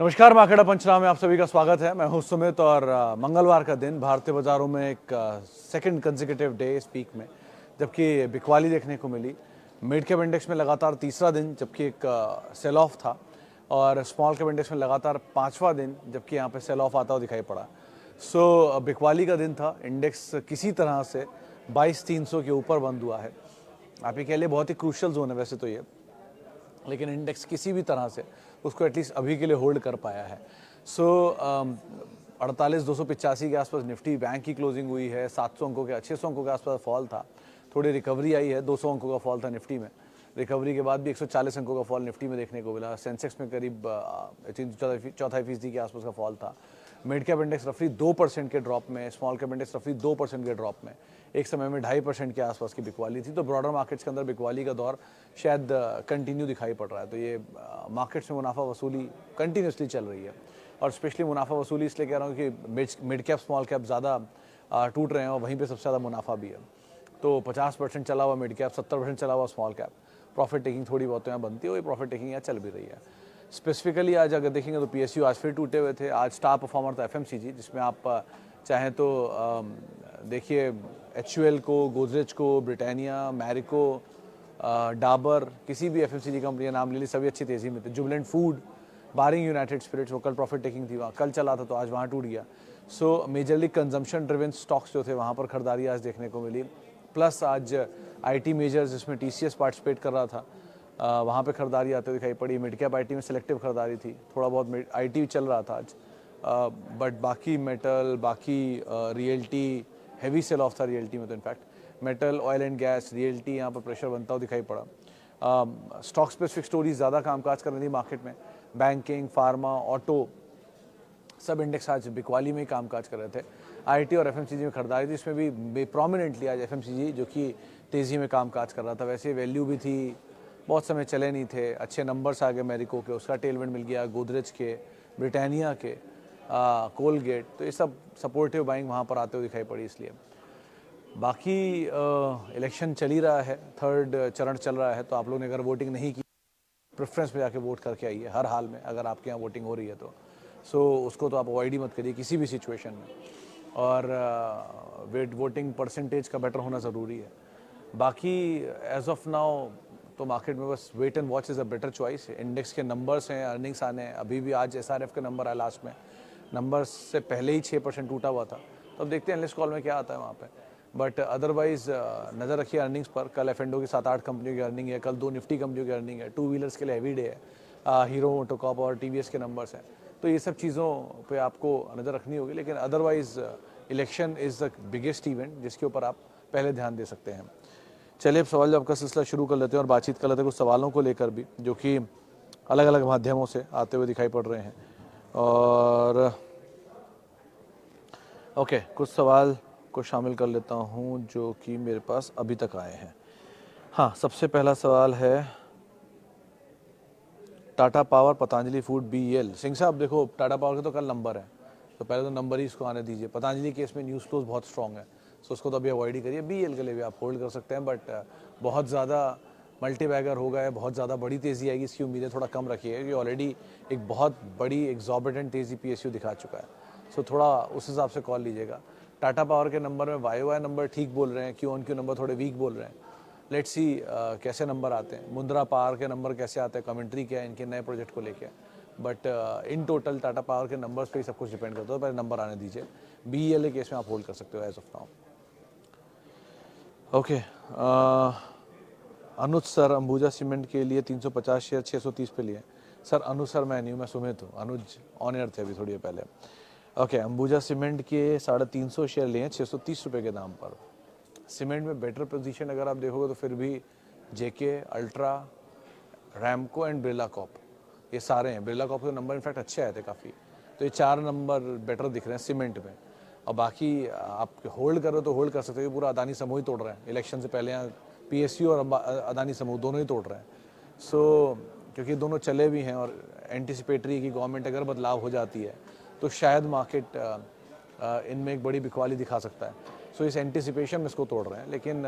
नमस्कार, मार्केट पंचनामे में आप सभी का स्वागत है। मैं हूं सुमित और मंगलवार का दिन भारतीय बाजारों में एक सेकंड कंसेक्यूटिव डे इस वीक में जबकि बिकवाली देखने को मिली। मिड कैप इंडेक्स में लगातार तीसरा दिन जबकि एक सेल ऑफ था और स्मॉल कैप इंडेक्स में लगातार पांचवा दिन जबकि यहाँ पे सेल ऑफ आता हुआ दिखाई पड़ा। सो बिकवाली का दिन था। इंडेक्स किसी तरह से 22,300 के ऊपर बंद हुआ है। आप ये कह लिए बहुत ही क्रूशियल जोन है वैसे तो ये, लेकिन इंडेक्स किसी भी तरह से उसको एटलीस्ट अभी के लिए होल्ड कर पाया है। सो 48,285 के आसपास निफ्टी बैंक की क्लोजिंग हुई है। 700 अंकों के 600 अंकों के आसपास फॉल था, थोड़ी रिकवरी आई है। 200 अंकों का फॉल था निफ्टी में, रिकवरी के बाद भी 140 अंकों का फॉल निफ्टी में देखने को मिला। सेंसेक्स में करीब 4.25% के आसपास का फॉल था। मिड कैप इंडेक्स रफली 2% के ड्रॉप में, स्मॉल कैप इंडेक्स रफली 2% के ड्रॉप में, एक समय में 2.5% के आसपास की बिकवाली थी। तो ब्रॉडर मार्केट्स के अंदर बिकवाली का दौर शायद कंटिन्यू दिखाई पड़ रहा है। तो ये मार्केट्स में मुनाफा वसूली कंटिन्यूसली चल रही है और स्पेशली मुनाफा वसूली इसलिए कह रहा हूँ कि मिड कैप स्मॉल कैप ज़्यादा टूट रहे हैं और वहीं पे सबसे ज़्यादा मुनाफा भी है। तो 50% चला हुआ मिड कैप, 70% चला हुआ स्मॉल कैप। प्रॉफिट टेकिंग थोड़ी बहुत यहाँ बनती है, वही प्रॉफिट टेकिंग यहाँ चल भी रही है। स्पेसिफिकली आज अगर देखेंगे तो पीएसयू आज फिर टूटे हुए थे। आज स्टार परफॉर्मर था एफएमसीजी, जिसमें आप चाहें तो देखिए एचयूएल को, गोदरेज को, ब्रिटानिया, मैरिको, डाबर, किसी भी एफएमसीजी कंपनी का नाम ले ली, सभी अच्छी तेज़ी में थे। जुबिलेंट फूड, बारिंग यूनाइटेड स्पिरिट्स, वो कल प्रॉफिट टेकिंग थी, वहाँ कल चला था तो आज वहाँ टूट गया। सो मेजरली कंजम्पशन ड्रिवन स्टॉक्स जो थे वहाँ पर खरीदारी आज देखने को मिली। प्लस आज आईटी मेजर्स जिसमें टीसीएस पार्टिसिपेट कर रहा था वहाँ पे खरीदारी आते हुए दिखाई पड़ी। मिड कैप आईटी में सिलेक्टिव खरीदारी थी, थोड़ा बहुत आईटी चल रहा था आज, बट बाकी मेटल, बाकी रियल्टी, हैवी सेल ऑफ था रियल्टी में। तो in fact metal, oil and gas, realty यहाँ पर प्रेशर बनता हुआ दिखाई पड़ा। स्टॉक स्पेसिफिक स्टोरीज ज़्यादा कामकाज कर रही थी मार्केट में। बैंकिंग, फार्मा, ऑटो, सब इंडेक्स आज बिकवाली में ही कामकाज कर रहे थे। आईटी और एफएमसीजी में खरीदारी थी, इसमें भी प्रोमिनेंटली आज एफएमसीजी जो कि तेज़ी में कामकाज कर रहा था। वैसे वैल्यू भी थी, बहुत समय चले नहीं थे, अच्छे नंबर्स आ गए मैरिको के, उसका टेलमेंट मिल गया, गोदरेज के, ब्रिटानिया के, कोलगेट, तो ये सब सपोर्टिव बाइंग वहाँ पर आते हुए दिखाई पड़ी। इसलिए बाकी इलेक्शन चल ही रहा है, थर्ड चरण चल रहा है, तो आप लोगों ने अगर वोटिंग नहीं की, प्रेफरेंस में जाके वोट करके आइए हर हाल में, अगर आपके यहाँ वोटिंग हो रही है तो। सो उसको तो आप अवॉइड ही मत करिए किसी भी सिचुएशन में। और वोटिंग परसेंटेज का बेटर होना ज़रूरी है। बाकी एज ऑफ नाउ तो मार्केट में बस wait and watch is a better choice. Index के नंबर्स हैं, अर्निंग्स आने हैं। अभी भी आज एसआरएफ के नंबर आए लास्ट में, नंबर्स से पहले ही 6% टूटा हुआ था। तो अब देखते हैं एनालिस्ट कॉल में क्या आता है वहाँ पे। बट अदरवाइज नज़र रखिए अर्निंग्स पर। कल एफ&ओ की 7-8 कंपनियों की अर्निंग है, कल 2 निफ्टी कंपनियों की अर्निंग है। 2 व्हीलर्स के लिए हैवी डे है, हीरो मोटोकॉर्प और टीवीएस के नंबर्स हैं। तो ये सब चीज़ों पे आपको नज़र रखनी होगी। लेकिन otherwise election is the biggest event जिसके ऊपर आप पहले ध्यान दे सकते हैं। चलिए अब सवाल जवाब का सिलसिला शुरू कर लेते हैं और बातचीत कर लेते हैं कुछ सवालों को लेकर भी, जो कि अलग अलग माध्यमों से आते हुए दिखाई पड़ रहे हैं। और ओके, कुछ सवाल को शामिल कर लेता हूं जो कि मेरे पास अभी तक आए हैं। हाँ, सबसे पहला सवाल है Tata power, Patanjali food, BEL. Singh साहब देखो, टाटा पावर के तो कल नंबर है, तो पहले तो नंबर ही इसको आने दीजिए। पतंजलि केस में न्यूज़ फ्लोज बहुत स्ट्रॉन्ग है, सो उसको तो अभी अवॉइड ही करिए। बीईएल के लिए भी आप होल्ड कर सकते हैं, बट बहुत ज़्यादा मल्टीबैगर हो गया है, बहुत ज़्यादा बड़ी तेज़ी आएगी इसकी उम्मीदें थोड़ा कम रखिएगा, क्योंकि ऑलरेडी एक बहुत बड़ी एग्जॉर्बिटेंट तेज़ी पीएसयू दिखा चुका है। सो थोड़ा उस हिसाब से कॉल लीजिएगा। टाटा पावर के नंबर में वाई नंबर ठीक बोल रहे हैं, क्यू ऑन क्यू नंबर थोड़े वीक बोल रहे हैं। लेट्स सी कैसे नंबर आते हैं। मुंद्रा पावर के नंबर कैसे आते हैं, कमेंट्री क्या है इनके नए प्रोजेक्ट को लेके। But in total Tata power के नंबर्स पे ही सब कुछ डिपेंड करता है। पहले नंबर आने दीजिए। बीईएल केस में आप होल्ड कर सकते हो as of now. Okay, Anuj sir, Ambuja cement के लिए 350 शेयर 630 पे लिए। सर अनुज सर मैं नहीं हूँ, मैं सुमित हूँ। अनुज ऑन एयर थे अभी थोड़ी देर पहले। ओके, अंबुजा सीमेंट के 350 शेयर लिए हैं 630 रुपये के दाम पर। सीमेंट में बेटर पोजीशन अगर आप देखोगे तो फिर भी JK, Ultra, Ramco and Birla Corp, ये सारे हैं। बिरला कॉप के नंबर इनफैक्ट अच्छे आए थे काफ़ी, तो ये 4 नंबर बेटर दिख रहे हैं सीमेंट में। और बाकी आप होल्ड करो तो होल्ड कर सकते हो, पूरा अदानी समूह ही तोड़ रहे हैं। इलेक्शन से पहले यहाँ पीएसयू और अदानी समूह दोनों ही तोड़ रहे हैं। सो क्योंकि दोनों चले भी हैं और एंटिसिपेटरी की गवर्नमेंट अगर बदलाव हो जाती है तो शायद मार्केट इनमें एक बड़ी बिकवाली दिखा सकता है। सो इस एंटिसिपेशन में इसको तोड़ रहे हैं। लेकिन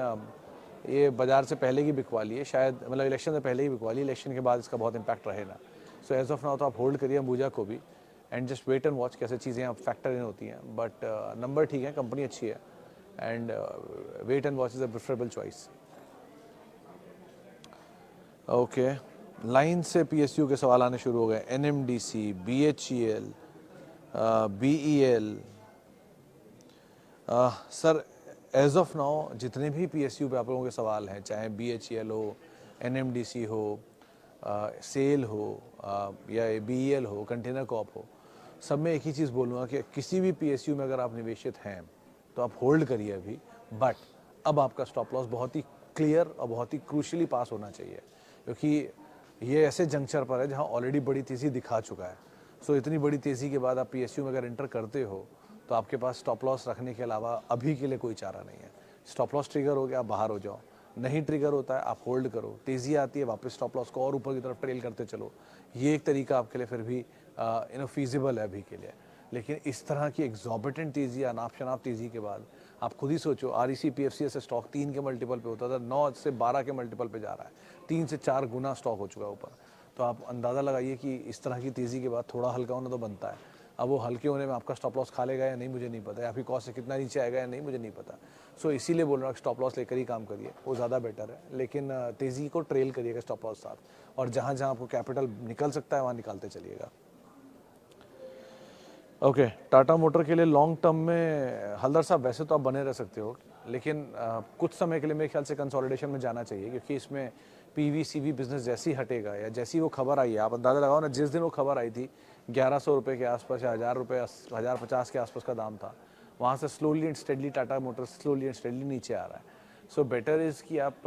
ये बाजार से पहले की बिकवाली है शायद, मतलब इलेक्शन से पहले ही बिकवाली, इलेक्शन के बाद इसका बहुत इम्पैक्ट रहेगा। सो एज ऑफ नाउ तो आप होल्ड करिए अंबुजा को भी and just wait and watch कैसे चीज़ें आप फैक्टर इन होती हैं, बट नंबर ठीक है, कंपनी अच्छी है and wait and watch is a preferable choice. Okay, line से पीएसयू के सवाल आने शुरू हो गए। NMDC, BHEL, BEL. Sir as of now जितने भी पीएसयू पे आप लोगों के सवाल हैं, चाहे बीएचईएल हो, एनएमडीसी हो, सेल हो, या बीईएल हो, कंटेनर कॉप हो, सब में एक ही चीज़ बोलूँगा कि किसी भी पीएसयू में अगर आप निवेशित हैं तो आप होल्ड करिए अभी, बट अब आपका स्टॉप लॉस बहुत ही क्लियर और बहुत ही क्रूशली पास होना चाहिए, क्योंकि ये ऐसे जंक्चर पर है जहाँ ऑलरेडी बड़ी तेज़ी दिखा चुका है। सो इतनी बड़ी तेज़ी के बाद आप पीएसयू में अगर एंटर करते हो तो आपके पास स्टॉप लॉस रखने के अलावा अभी के लिए कोई चारा नहीं है। स्टॉप लॉस ट्रिगर हो गया, आप बाहर हो जाओ, नहीं ट्रिगर होता है आप होल्ड करो, तेज़ी आती है वापस स्टॉप लॉस को और ऊपर की तरफ ट्रेल करते चलो। ये एक तरीका आपके लिए फिर भी फीजिबल है अभी के लिए। लेकिन इस तरह की एग्जॉर्बिटेंट तेज़ी, अनाप शनाप तेज़ी के बाद आप खुद ही सोचो, आरईसी पीएफसी से स्टॉक 3 के मल्टीपल पे होता था, 9 से 12 के मल्टीपल पे जा रहा है, 3 से 4 गुना स्टॉक हो चुका है ऊपर। तो आप अंदाज़ा लगाइए कि इस तरह की तेज़ी के बाद थोड़ा हल्का होना तो बनता है। अब वो हल्के होने में आपका स्टॉप लॉस खा लेगा या नहीं मुझे नहीं पता, या फिर कॉस्ट से कितना नीचे आएगा या नहीं मुझे नहीं पता। सो इसीलिए बोल रहा हूँ स्टॉप लॉस लेकर ही काम करिए, वो ज़्यादा बेटर है। लेकिन तेज़ी को ट्रेल करिएगा स्टॉप लॉस साथ, और जहाँ जहाँ आपको कैपिटल निकल सकता है वहाँ निकालते चलिएगा। ओके, टाटा मोटर के लिए लॉन्ग टर्म में हल्दर साहब वैसे तो आप बने रह सकते हो, लेकिन कुछ समय के लिए मेरे ख्याल से कंसोलिडेशन में जाना चाहिए, क्योंकि इसमें पीवीसीवी बिजनेस जैसी हटेगा या जैसी वो खबर आई है, आप अंदाज़ा लगाओ ना, जिस दिन वो खबर आई थी 1100 रुपये के आसपास या 1000 रुपये, 1050 के आसपास का दाम था, वहाँ से slowly and steadily Tata Motors slowly and steadily नीचे आ रहा है। सो बेटर इज़ कि आप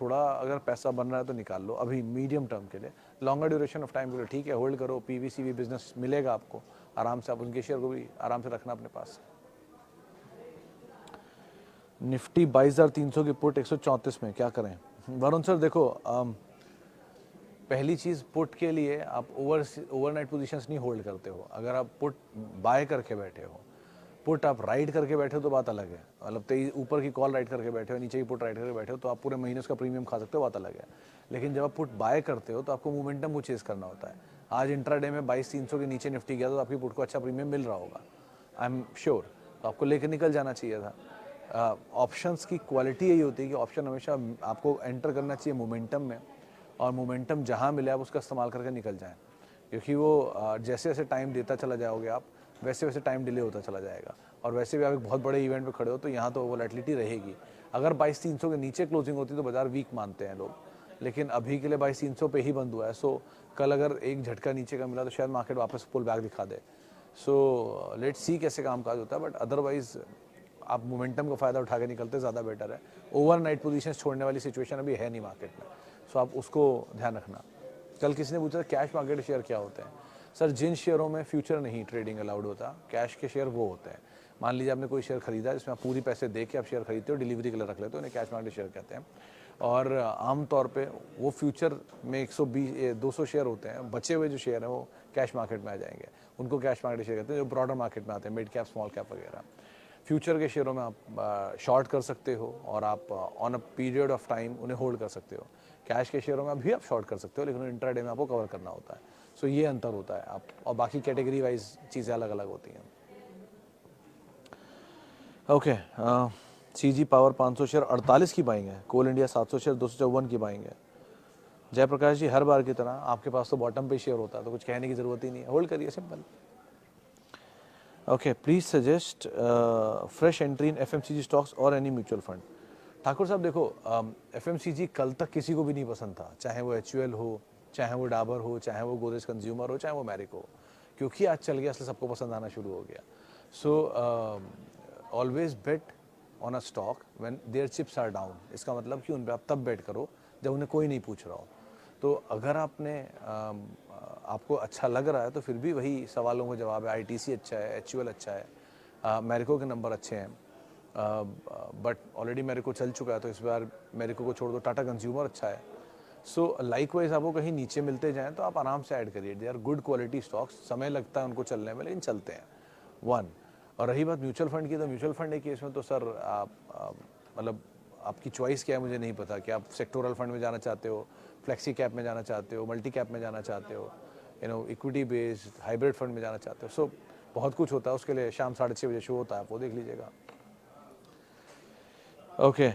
थोड़ा अगर पैसा बन रहा है तो निकाल लो अभी मीडियम टर्म के लिए। लॉन्गर ड्यूरेशन ऑफ टाइम के लिए ठीक है, होल्ड करो, पीवीसीवी बिजनेस मिलेगा आपको आराम से, आप उनके शेयर को भी आराम से रखना अपने पास। निफ्टी 22,300 की पुट 134 में, क्या करें? वरुण सर देखो, पहली चीज़, पुट के लिए आप ओवरनाइट पोजीशंस नहीं होल्ड करते हो। अगर आप पुट बाय करके बैठे हो, पुट आप राइड करके बैठे हो तो बात अलग है, मतलब ऊपर की कॉल राइड करके बैठे हो, नीचे की पुट राइड करके बैठे हो, तो आप पूरे महीने उसका प्रीमियम खा सकते हो, बात अलग है। लेकिन जब आप पुट बाय करते हो तो आपको मोमेंटम को चेस करना होता है। आज इंट्राडे में 22,300 के नीचे निफ्टी गया तो आपकी पुट को अच्छा प्रीमियम मिल रहा होगा, आई एम श्योर, तो आपको लेकर निकल जाना चाहिए था। ऑप्शंस की क्वालिटी यही होती है कि ऑप्शन हमेशा आपको एंटर करना चाहिए मोमेंटम में, और मोमेंटम जहाँ मिले आप उसका इस्तेमाल करके निकल जाएं, क्योंकि वो जैसे जैसे टाइम देता चला जाओगे आप, वैसे वैसे टाइम डिले होता चला जाएगा। और वैसे भी आप एक बहुत बड़े इवेंट पे खड़े हो तो यहाँ तो वोलेटिलिटी रहेगी। अगर 22,300 के नीचे क्लोजिंग होती तो बाजार वीक मानते हैं लोग, लेकिन अभी के लिए 22,300 पे ही बंद हुआ है। सो कल अगर एक झटका नीचे का मिला तो शायद मार्केट वापस पुल बैक दिखा दे। सो लेट्स सी कैसे कामकाज होता है, बट अदरवाइज आप मोमेंटम का फ़ायदा उठा के निकलते ज़्यादा बेटर है। ओवरनाइट पोजीशन छोड़ने वाली सिचुएशन अभी है नहीं मार्केट में, सो आप उसको ध्यान रखना। कल किसी ने पूछा कैश मार्केट शेयर क्या होते हैं? सर, जिन शेयरों में फ्यूचर नहीं ट्रेडिंग अलाउड होता, कैश के शेयर वो होते हैं। मान लीजिए आपने कोई शेयर खरीदा जिसमें आप पूरी पैसे दे के आप शेयर खरीदते हो, डिलीवरी के लिए रख लेते हो, उन्हें कैश मार्केट शेयर कहते हैं। और आमतौर पे वो फ्यूचर में 120-200 शेयर होते हैं, बचे हुए जो शेयर हैं वो कैश मार्केट में आ जाएंगे, उनको कैश मार्केट शेयर कहते हैं, जो ब्रॉडर मार्केट में आते हैं, मिड कैप, स्मॉल कैप वगैरह। फ्यूचर के शेयरों में आप शॉर्ट कर सकते हो और आप on a period of time उन्हें होल्ड कर सकते हो। कैश के शेयरों में भी आप शॉर्ट कर सकते हो, लेकिन इंट्राडे में आपको कवर करना होता है। सो ये अंतर होता है आप, और बाकी कैटेगरी वाइज चीज़ें अलग अलग होती हैं। ओके, सीजी पावर 500 शेयर 48 की बाइंग है, कोल इंडिया 700 शेयर 254 की बाइंग है। जयप्रकाश जी, हर बार की तरह आपके पास तो बॉटम पे शेयर होता है, तो कुछ कहने की ज़रूरत ही नहीं है, होल्ड करिए, simple. Okay, please suggest fresh entry in FMCG stocks और एनी म्यूचुअल फंड। ठाकुर साहब देखो, एफएमसीजी कल तक किसी को भी नहीं पसंद था, चाहे वो एचयूएल हो, चाहे वो डाबर हो, चाहे वो गोदरेज कंज्यूमर हो, चाहे वो मैरिको हो, क्योंकि आज चल गया इसलिए सबको पसंद आना शुरू हो गया। So always bet on a stock when their chips are down. इसका मतलब कि उन पर आप तब बेट करो जब उन्हें कोई नहीं पूछ रहा हो। तो अगर आपको अच्छा लग रहा है तो फिर भी वही सवालों का जवाब है, आईटीसी अच्छा है, एचयूएल अच्छा है, मैरिको के नंबर अच्छे हैं, बट ऑलरेडी मैरिको चल चुका है तो इस बार मैरिको को छोड़ दो, टाटा कंज्यूमर अच्छा है। सो लाइकवाइज आपको कहीं नीचे मिलते जाएं तो आप आराम से ऐड करिए, they are good quality stocks, समय लगता है उनको चलने में लेकिन चलते हैं, वन। और रही बात म्यूचुअल फंड की, तो म्यूचुअल फंड के केस में तो सर आप मतलब आपकी चॉइस क्या है मुझे नहीं पता कि आप सेक्टोरल फंड में जाना चाहते हो, फ्लेक्सी कैप में जाना चाहते हो, मल्टी कैप में जाना चाहते हो, इक्विटी बेस्ड हाइब्रिड फंड में जाना चाहते हो, सो बहुत कुछ होता है। उसके लिए शाम 6:30 बजे शो होता है, आप वो देख लीजिएगा। Okay,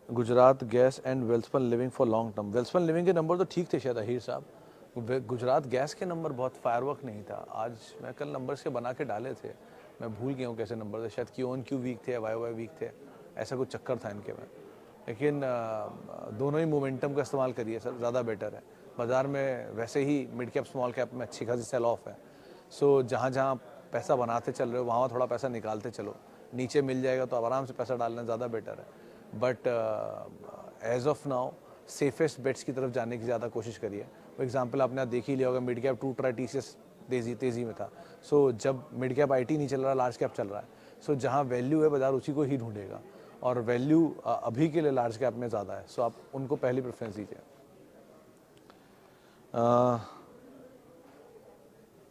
Gujarat gas and Welspun living for long term. Welspun living के नंबर तो ठीक थे शायद अहीर साहब, गुजरात गैस के नंबर बहुत फायरवर्क नहीं था। आज मैं कल नंबर्स के बना के डाले थे, मैं भूल गया हूँ कैसे नंबर थे, शायद क्यू वीक थे या वाई वीक थे, ऐसा कुछ चक्कर था इनके में। लेकिन दोनों ही मोमेंटम का इस्तेमाल करिए सर, ज़्यादा बेटर है। बाज़ार में वैसे ही मिड कैप स्मॉल कैप में अच्छी खासी सेल ऑफ है, सो जहाँ जहाँ पैसा बनाते चल रहे हो वहाँ थोड़ा पैसा निकालते चलो, नीचे मिल जाएगा तो आराम से पैसा डालना ज़्यादा बेटर है। But as of now safest bets की तरफ जाने की ज़्यादा कोशिश करिए। फॉर एग्जांपल आपने देख ही लिया होगा, मिड कैप टूट रहा है, टीसीएस तेज़ी में था। सो जब मिड कैप आईटी नहीं चल रहा, लार्ज कैप चल रहा है, सो जहाँ वैल्यू है बाजार उसी को ही ढूंढेगा, और वैल्यू अभी के लिए लार्ज कैप में ज़्यादा है, सो आप उनको पहली प्रेफरेंस दीजिए।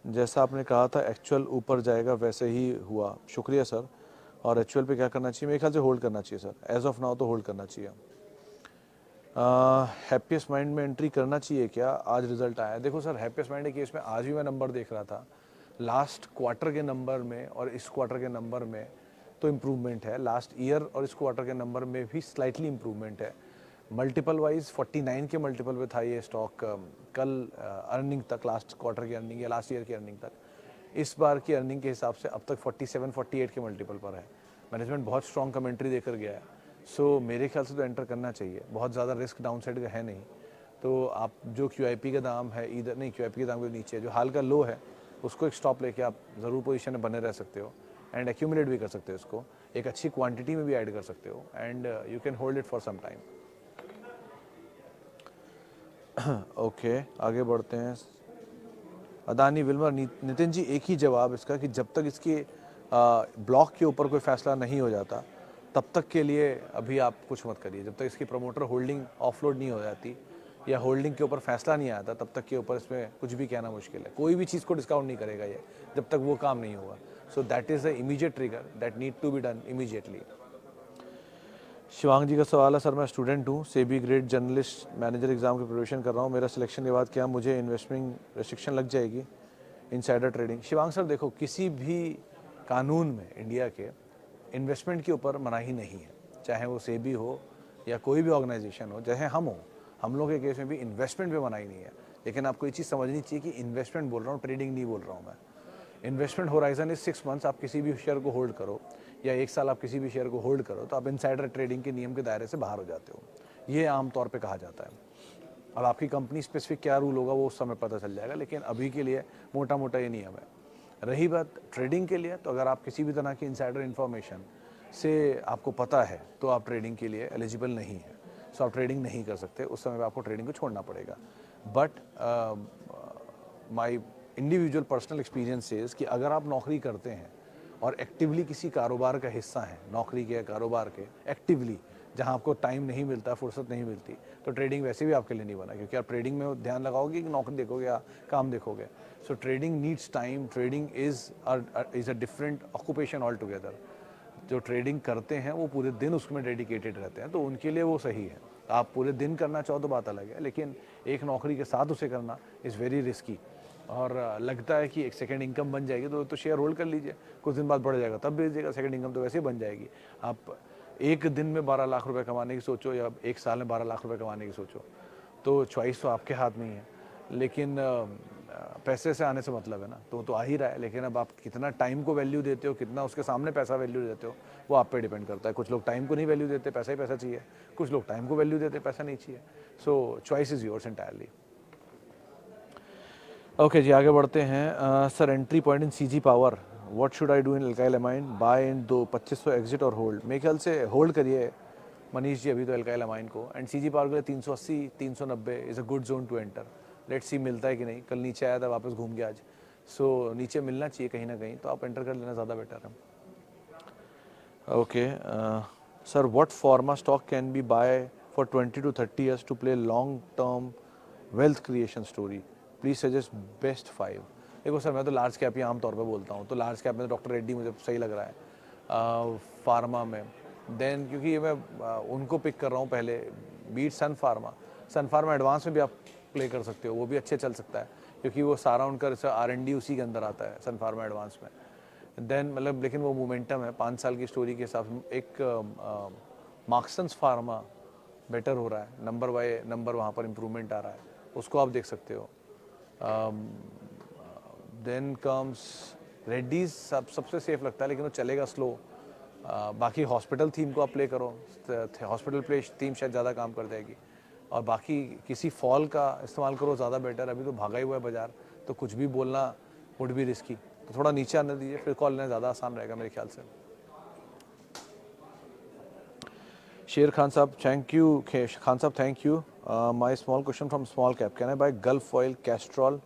जैसा आपने कहा था एक्चुअल ऊपर जाएगा वैसे ही हुआ, शुक्रिया सर। और एक्चुअल पे क्या करना चाहिए? मेरे ख्याल से होल्ड करना चाहिए सर, एज ऑफ नाउ तो होल्ड करना चाहिए। हैप्पीएस्ट माइंड में एंट्री करना चाहिए क्या? आज रिजल्ट आया, देखो सर हैप्पीएस्ट माइंड के केस में आज भी मैं नंबर देख रहा था, लास्ट क्वार्टर के नंबर में और इस क्वार्टर के नंबर में तो इम्प्रूवमेंट है, लास्ट ईयर और इस क्वार्टर के नंबर में भी स्लाइटली इम्प्रूवमेंट है। मल्टीपल वाइज 49 के मल्टीपल पे था ये स्टॉक कल अर्निंग तक, लास्ट क्वार्टर की अर्निंग या लास्ट ईयर की अर्निंग तक। इस बार की अर्निंग के हिसाब से अब तक 47-48 के मल्टीपल पर है। मैनेजमेंट बहुत स्ट्रॉन्ग कमेंट्री देकर गया है, सो मेरे ख्याल से तो एंटर करना चाहिए, बहुत ज़्यादा रिस्क डाउन साइड का है नहीं। तो आप जो QIP का दाम है, इधर नहीं, QIP के दाम के नीचे है जो हाल का लो है, उसको एक स्टॉप लेके आप ज़रूर पोजीशन में बने रह सकते हो, एंड एक्यूमुलेट भी कर सकते हो इसको, एक अच्छी क्वांटिटी में भी ऐड कर सकते हो, and you can hold it for some time. Okay, आगे बढ़ते हैं। अदानी विल्मर, नितिन जी एक ही जवाब इसका कि जब तक इसके ब्लॉक के ऊपर कोई फैसला नहीं हो जाता तब तक के लिए अभी आप कुछ मत करिए। जब तक इसकी प्रमोटर होल्डिंग ऑफलोड नहीं हो जाती या होल्डिंग के ऊपर फैसला नहीं आता तब तक के ऊपर इसमें कुछ भी कहना मुश्किल है। कोई भी चीज़ को डिस्काउंट नहीं करेगा ये जब तक वो काम नहीं होगा। So that is the immediate trigger that need to be done immediately. Shivang ji का सवाल है, सर मैं स्टूडेंट हूँ, SEBI grade journalist manager exam की प्रिपरेशन कर रहा हूँ, मेरा सिलेक्शन के बाद क्या मुझे इन्वेस्टमेंट रिस्ट्रिक्शन लग जाएगी, इनसाइडर ट्रेडिंग? शिवांग सर देखो, किसी भी कानून में इंडिया के इन्वेस्टमेंट के ऊपर मनाही नहीं है, चाहे वो सेबी हो या कोई भी ऑर्गेनाइजेशन हो, चाहे हम हो, हम लोग के केस में भी इन्वेस्टमेंट पे मनाही नहीं है। लेकिन आपको ये चीज़ समझनी चाहिए कि इन्वेस्टमेंट बोल रहा हूँ, ट्रेडिंग नहीं बोल रहा हूँ मैं। इन्वेस्टमेंट होराइजन इज 6 मंथ्स, आप किसी भी शेयर को होल्ड करो या 1 साल आप किसी भी शेयर को होल्ड करो तो आप इनसाइडर ट्रेडिंग के नियम के दायरे से बाहर हो जाते हो, ये आमतौर पे कहा जाता है। अब आपकी कंपनी स्पेसिफिक क्या रूल होगा वो उस समय पता चल जाएगा, लेकिन अभी के लिए मोटा मोटा ये नियम है। रही बात ट्रेडिंग के लिए, तो अगर आप किसी भी तरह की इनसाइडर इन्फॉर्मेशन से आपको पता है तो आप ट्रेडिंग के लिए एलिजिबल नहीं है, सो आप ट्रेडिंग नहीं कर सकते, उस समय आपको ट्रेडिंग को छोड़ना पड़ेगा। But my individual personal experience is कि अगर आप नौकरी करते हैं और एक्टिवली किसी कारोबार का हिस्सा हैं, नौकरी के कारोबार के एक्टिवली, जहां आपको टाइम नहीं मिलता, फुर्सत नहीं मिलती, तो ट्रेडिंग वैसे भी आपके लिए नहीं बना, क्योंकि आप ट्रेडिंग में ध्यान लगाओगे कि नौकरी देखोगे या काम देखोगे। सो trading needs time, trading is a different occupation all together. जो ट्रेडिंग करते हैं वो पूरे दिन उसमें डेडिकेटेड रहते हैं, तो उनके लिए वो सही है। आप पूरे दिन करना चाहो तो बात अलग है, लेकिन एक नौकरी के साथ उसे करना इज़ वेरी रिस्की। और लगता है कि एक सेकंड इनकम बन जाएगी तो शेयर होल्ड कर लीजिए, कुछ दिन बाद बढ़ जाएगा तब बेचिएगा, सेकंड इनकम तो वैसे ही बन जाएगी। आप एक दिन में 12 लाख रुपए कमाने की सोचो या एक साल में 12 लाख रुपए कमाने की सोचो, तो चॉइस तो आपके हाथ में ही है। लेकिन पैसे से आने से मतलब है ना, तो आ ही रहा है, लेकिन अब आप कितना टाइम को वैल्यू देते हो, कितना उसके सामने पैसा वैल्यू देते हो, वो आप पे डिपेंड करता है। कुछ लोग टाइम को नहीं वैल्यू देते, पैसा ही पैसा चाहिए, कुछ लोग टाइम को वैल्यू देते, पैसा नहीं चाहिए। So choice is yours entirely. Okay ji, आगे बढ़ते हैं। Sir entry point in CG power, what should I do in alkyl amine, buy in 2500 exit और होल्ड? मेरे ख्याल से होल्ड करिए मनीष जी अभी तो एल्काइल अमाइन को, एंड CG पावर के लिए 380 390 is a good zone to enter. Let's see मिलता है कि नहीं, कल नीचे आया था वापस घूम गया आज, सो नीचे मिलना चाहिए कहीं ना कहीं, तो आप एंटर कर लेना ज़्यादा बेटर है। Okay sir, what pharma stock can be buy for 20 to 30 years to play long term wealth creation story, please suggest best 5? देखो सर, मैं तो लार्ज कैप ही आमतौर पे बोलता हूँ, तो लार्ज कैप में तो डॉक्टर रेड्डी मुझे सही लग रहा है। फार्मा में देन, क्योंकि ये मैं उनको पिक कर रहा हूँ पहले, बीट सन फार्मा, सन फार्मा एडवांस में भी आप प्ले कर सकते हो, वो भी अच्छे चल सकता है क्योंकि वो सारा उनका R&D उसी के अंदर आता है सन फार्मा एडवांस में। देन मतलब लेकिन वो मोमेंटम है 5 साल की स्टोरी के हिसाब से। एक मार्क्सन्स फार्मा बेटर हो रहा है, नंबर बाय नंबर वहाँ पर इम्प्रूवमेंट आ रहा है, उसको आप देख सकते हो। देन कम्स रेड्डीज सबसे सेफ लगता है लेकिन वो चलेगा स्लो। बाकी हॉस्पिटल थीम को आप प्ले करो, हॉस्पिटल प्ले थीम शायद ज़्यादा काम कर जाएगी। और बाकी किसी फॉल का इस्तेमाल करो ज़्यादा बेटर। अभी तो भागा ही हुआ है बाजार, तो कुछ भी बोलना वुड भी रिस्की, तो थोड़ा नीचे आने दीजिए, फिर कॉल लेना ज़्यादा आसान रहेगा मेरे ख्याल से। शेर Khan sahab thank you. Khan sahab thank you. My small question from small cap, can I buy Gulf Oil, Castrol,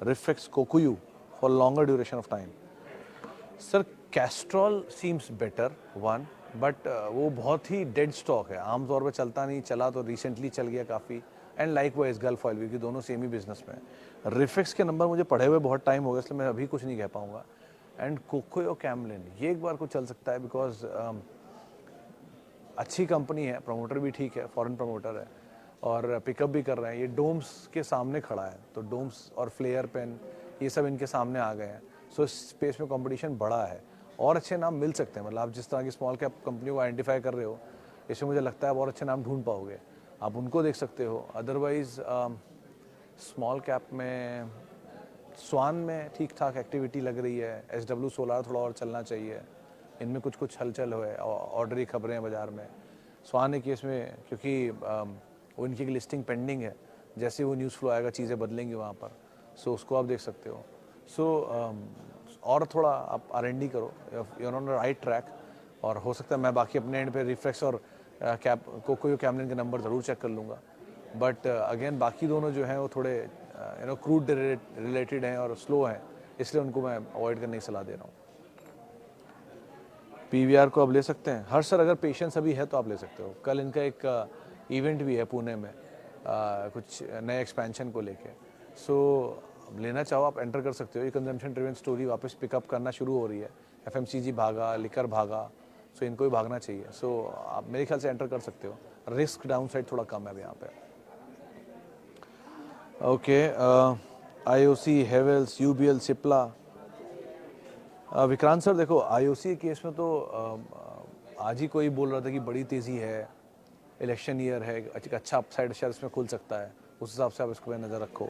Reflex, Kokuyo for longer duration of time? Sir Castrol seems better one, but वो बहुत ही डेड स्टॉक है, आमतौर पर चलता नहीं, चला तो recently चल गया काफ़ी। And like wise gulf oil, क्योंकि दोनों सेम ही बिजनेस में है। रिफ्लेक्स के नंबर मुझे पढ़े हुए बहुत टाइम हो गया, इसलिए मैं अभी कुछ नहीं कह पाऊँगा। एंड कोकोयो कैमलिन ये एक बार को चल सकता है, बिकॉज अच्छी कंपनी है, प्रमोटर भी ठीक है, फॉरेन प्रमोटर है और पिकअप भी कर रहे हैं। ये डोम्स के सामने खड़ा है, तो डोम्स और फ्लेयर पेन ये सब इनके सामने आ गए हैं। सो इस स्पेस में कंपटीशन बड़ा है और अच्छे नाम मिल सकते हैं। मतलब आप जिस तरह की स्मॉल कैप कंपनी को आइडेंटिफाई कर रहे हो, इसमें मुझे लगता है बहुत अच्छे नाम ढूंढ पाओगे, आप उनको देख सकते हो। अदरवाइज स्मॉल कैप में स्वान में ठीक ठाक एक्टिविटी लग रही है। SW सोलार थोड़ा और चलना चाहिए, इनमें कुछ कुछ हलचल है, ऑर्डरी खबरें हैं बाज़ार में। स्वान के केस में क्योंकि उनकी एक लिस्टिंग पेंडिंग है, जैसे वो न्यूज़ फ्लो आएगा चीज़ें बदलेंगी वहाँ पर, सो उसको आप देख सकते हो। सो और थोड़ा आप R&D करो, you're on the right track. और हो सकता है मैं बाकी अपने एंड पे रिफ्लेक्स और कैप कोकोयो कैमलिन के नंबर ज़रूर चेक कर लूँगा, बट अगेन बाकी दोनों जो हैं वो थोड़े क्रूड रिलेटेड हैं और स्लो हैं, इसलिए उनको मैं अवॉइड करने की सलाह दे रहा हूँ। PVR को आप ले सकते हैं हर सर, अगर पेशेंस अभी है तो आप ले सकते हो। कल इनका एक इवेंट भी है पुणे में, कुछ नए एक्सपेंशन को लेके, सो लेना चाहो आप एंटर कर सकते हो। ये कंजम्पशन ड्रिवन स्टोरी वापस पिकअप करना शुरू हो रही है, FMCG भागा, लिकर भागा, सो इनको भी भागना चाहिए। सो आप मेरे ख्याल से एंटर कर सकते हो, रिस्क डाउन साइड थोड़ा कम है अभी यहाँ पे। Okay, IOC, Havells, UBL, Cipla. Vikrant sir देखो, IOC केस में तो आज ही कोई बोल रहा था कि बड़ी तेज़ी है, इलेक्शन ईयर है, अच्छा अपसाइड शेयर इसमें खुल सकता है, उस हिसाब से आप इसको नज़र रखो।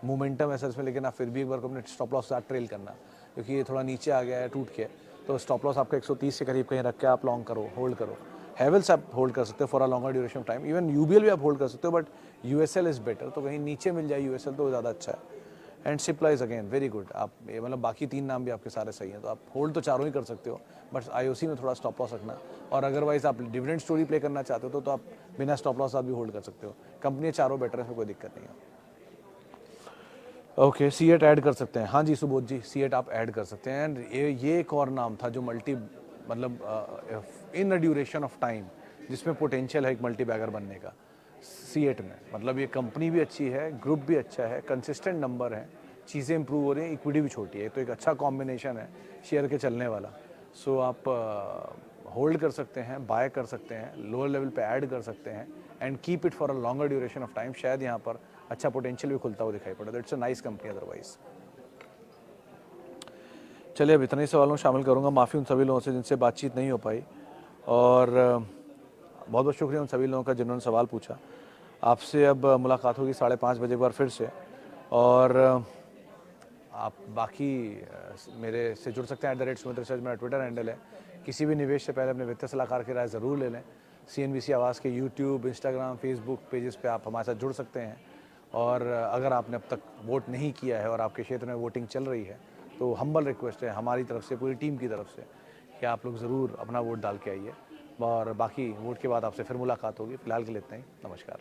मोमेंटम है सर इसमें, लेकिन आप फिर भी एक बार को अपने स्टॉप लॉस के साथ ट्रेल करना, क्योंकि ये थोड़ा नीचे आ गया है टूट के, तो स्टॉप लॉस आपका 130 के करीब कहीं रख के आप लॉन्ग करो, होल्ड करो। हेवेल्स आप होल्ड कर सकते हो for a longer duration of time, even UBL भी आप होल्ड कर सकते हो, बट USL इज़ बेटर, तो कहीं नीचे मिल जाए USL तो ज़्यादा अच्छा है। And Cipla is again very good. आप ये मतलब बाकी 3 नाम भी आपके सारे सही हैं, तो आप होल्ड तो चारों ही कर सकते हो, बट IOC में थोड़ा स्टॉप लॉस रखना। और अदरवाइज आप डिविडेंड स्टोरी प्ले करना चाहते हो तो आप बिना स्टॉप लॉस आप भी होल्ड कर सकते हो। कंपनी चारों बेटर है, इसमें कोई दिक्कत नहीं है। ओके, C8 ऐड कर सकते हैं, हाँ जी सुबोध जी, C8 आप ऐड कर सकते हैं। एंड ये एक और नाम था जो मल्टी मतलब इन अ ड्यूरेशन ऑफ टाइम जिसमें पोटेंशियल है एक मल्टी बैगर बनने का, C8 में। मतलब ये कंपनी भी अच्छी है, ग्रुप भी अच्छा है, कंसिस्टेंट नंबर है, चीज़ें इंप्रूव हो रही हैं, इक्विटी भी छोटी है, तो एक अच्छा कॉम्बिनेशन है शेयर के चलने वाला। सो आप होल्ड कर सकते हैं, बाय कर सकते हैं, लोअर लेवल पे ऐड कर सकते हैं and keep it for a longer duration of time. शायद यहाँ पर अच्छा पोटेंशियल भी खुलता हुआ दिखाई पड़ा, तो it's a nice company otherwise. चलिए अब इतने ही सवालों में शामिल करूँगा, माफ़ी उन सभी लोगों से जिनसे बातचीत नहीं हो पाई, और बहुत बहुत शुक्रिया उन सभी लोगों का जिन्होंने सवाल पूछा। आपसे अब मुलाकात होगी 5:30 बजे एक बार फिर से, और आप बाकी मेरे से जुड़ सकते हैं @सुमित रिसर्च, मेरा ट्विटर हैंडल है। किसी भी निवेश से पहले अपने वित्तीय सलाहकार की राय ज़रूर ले लें। CNBC आवाज़ के यूट्यूब, इंस्टाग्राम, फेसबुक पेजेस पे आप हमारे साथ जुड़ सकते हैं। और अगर आपने अब तक वोट नहीं किया है और आपके क्षेत्र में वोटिंग चल रही है, तो हम्बल रिक्वेस्ट है हमारी तरफ से, पूरी टीम की तरफ से, कि आप लोग ज़रूर अपना वोट डाल के आइए। और बाकी वोट के बाद आपसे फिर मुलाकात होगी। फिलहाल के लिए इतना ही, नमस्कार।